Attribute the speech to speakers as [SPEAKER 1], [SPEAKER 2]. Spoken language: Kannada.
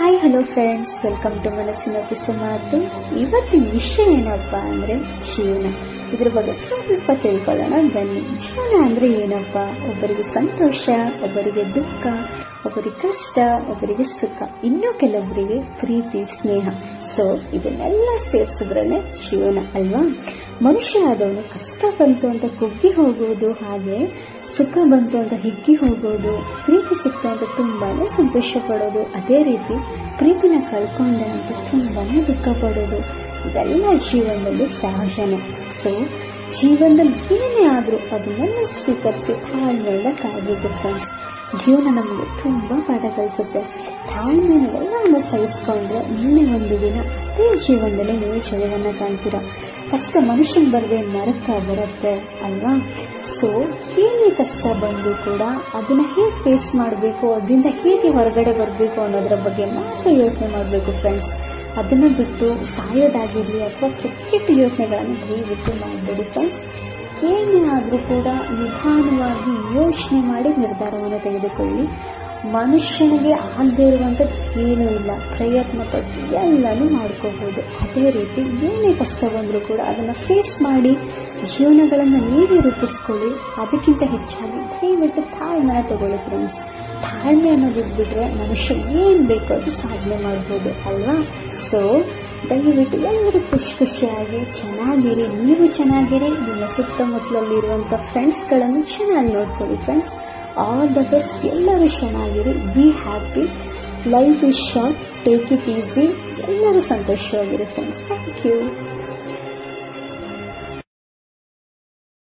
[SPEAKER 1] Hi hello friends, welcome to ಮನಸ್ಸಿನ ಪಿಸು ಮಾತು. ಇವತ್ತಿನ ವಿಷಯ ಏನಪ್ಪಾ ಅಂದ್ರೆ ಜೀವನ. ಇದ್ರ ಬಗ್ಗೆ ಸ್ವಲ್ಪ ತಿಳ್ಕೊಳ್ಳೋಣ ಬನ್ನಿ. ಜೀವನ ಅಂದ್ರೆ ಏನಪ್ಪ? ಒಬ್ಬರಿಗೆ ಸಂತೋಷ, ಒಬ್ಬರಿಗೆ ದುಃಖ, ಒಬ್ಬರಿಗೆ ಕಷ್ಟ, ಒಬ್ಬರಿಗೆ ಸುಖ, ಇನ್ನೂ ಕೆಲವೊಬ್ಬರಿಗೆ ಪ್ರೀತಿ, ಸ್ನೇಹ. ಸೊ ಇದನ್ನೆಲ್ಲ ಸೇರಿಸಿದ್ರೇ ಜೀವನ ಅಲ್ವಾ? ಮನುಷ್ಯ ಆದವನು ಕಷ್ಟ ಬಂತು ಅಂತ ಕುಗ್ಗಿ ಹೋಗುವುದು, ಹಾಗೆ ಸುಖ ಬಂತು ಅಂತ ಹಿಗ್ಗಿ ಹೋಗೋದು, ಪ್ರೀತಿ ಸಿಕ್ತು ಅಂತ ತುಂಬಾನೇ ಸಂತೋಷ ಪಡೋದು, ಅದೇ ರೀತಿ ಪ್ರೀತಿನ ಕಳ್ಕೊಂಡೆ ಅಂತ ತುಂಬಾನೇ ದುಃಖ ಪಡೋದು, ಇದೆಲ್ಲ ಜೀವನದಲ್ಲಿ ಸಹಜನೇ. ಸೊ ಜೀವನದಲ್ಲಿ ಏನೇ ಆದ್ರೂ ಅದನ್ನೆಲ್ಲ ಸ್ವೀಕರಿಸಿ ತಾಳ್ಮೆಯಿಂದ ಕಾಯ್ಬೇಕು ಫ್ರೆಂಡ್ಸ್. ಜೀವನ ನಮಗೆ ತುಂಬಾ ಪಾಠ ಕಲಿಸುತ್ತೆ. ತಾಳ್ಮೆಯನ್ನು ಎಲ್ಲವನ್ನು ಸಹಿಸ್ಕೊಂಡ್ರೆ ಮುಂದೆ ಒಂದು ದಿನ ಅದೇ ಜೀವನದಲ್ಲಿ ನೀವು ಜಯವನ್ನ ಕಾಣ್ತೀರಾ. ಕಷ್ಟ ಮನುಷ್ಯನ್ ಬರದೆ ನರಕ ಬರುತ್ತೆ ಅಲ್ವಾ? ಸೊ ಏನೇ ಕಷ್ಟ ಬಂದರೂ ಕೂಡ ಅದನ್ನ ಹೇಗೆ ಫೇಸ್ ಮಾಡಬೇಕು, ಅದರಿಂದ ಹೇಗೆ ಹೊರಗಡೆ ಬರಬೇಕು ಅನ್ನೋದ್ರ ಬಗ್ಗೆ ಮಾತ್ರ ಯೋಚನೆ ಮಾಡಬೇಕು ಫ್ರೆಂಡ್ಸ್. ಅದನ್ನ ಬಿಟ್ಟು ಸಾಯೋದಾಗಿರ್ಲಿ ಅಥವಾ ಕೆಟ್ಟ ಯೋಚನೆಗಳನ್ನು ದಯವಿಟ್ಟು ಮಾಡಬೇಡಿ ಫ್ರೆಂಡ್ಸ್. ಏನೇ ಆದರೂ ಕೂಡ ನಿಧಾನವಾಗಿ ಯೋಚನೆ ಮಾಡಿ ನಿರ್ಧಾರವನ್ನು ತೆಗೆದುಕೊಳ್ಳಿ. ಮನುಷ್ಯನಿಗೆ ಆಗದೇ ಇರುವಂಥದ್ದು ಏನೂ ಇಲ್ಲ, ಪ್ರಯತ್ನ ಪಟ್ಟು ಎಲ್ಲನೂ ಮಾಡ್ಕೋಬಹುದು. ಅದೇ ರೀತಿ ಏನೇ ಕಷ್ಟ ಬಂದರೂ ಕೂಡ ಅದನ್ನು ಫೇಸ್ ಮಾಡಿ ಜೀವನಗಳನ್ನು ನೀವೇ ರೂಪಿಸ್ಕೊಳ್ಳಿ. ಅದಕ್ಕಿಂತ ಹೆಚ್ಚಾಗಿ ದಯವಿಟ್ಟು ತಾಳ್ಮೆನ ತಗೊಳ್ಳಿ ಫ್ರೆಂಡ್ಸ್. ತಾಳ್ಮೆ ಅನ್ನೋದು ಬಿಟ್ಟರೆ ಮನುಷ್ಯ ಏನು ಬೇಕೋ ಅದು ಸಾಧನೆ ಮಾಡ್ಬೋದು ಅಲ್ವಾ? ಸೊ ದಯವಿಟ್ಟು ಎಲ್ಲರೂ ಖುಷಿಯಾಗಿ ಚೆನ್ನಾಗಿರಿ. ನೀವು ಚೆನ್ನಾಗಿರಿ, ನಿಮ್ಮ ಸುತ್ತಮುತ್ತಲಲ್ಲಿರುವಂಥ ಫ್ರೆಂಡ್ಸ್ಗಳನ್ನು ಚೆನ್ನಾಗಿ ನೋಡ್ಕೊಳ್ಳಿ ಫ್ರೆಂಡ್ಸ್. All the best. ಎಲ್ಲರೂ ಚೆನ್ನಾಗಿರಿ, be happy. Life is short, take it easy. ಎಲ್ಲರೂ ಸಂತೋಷವಾಗಿರಿ ಫ್ರೆಂಡ್ಸ್. Thank you.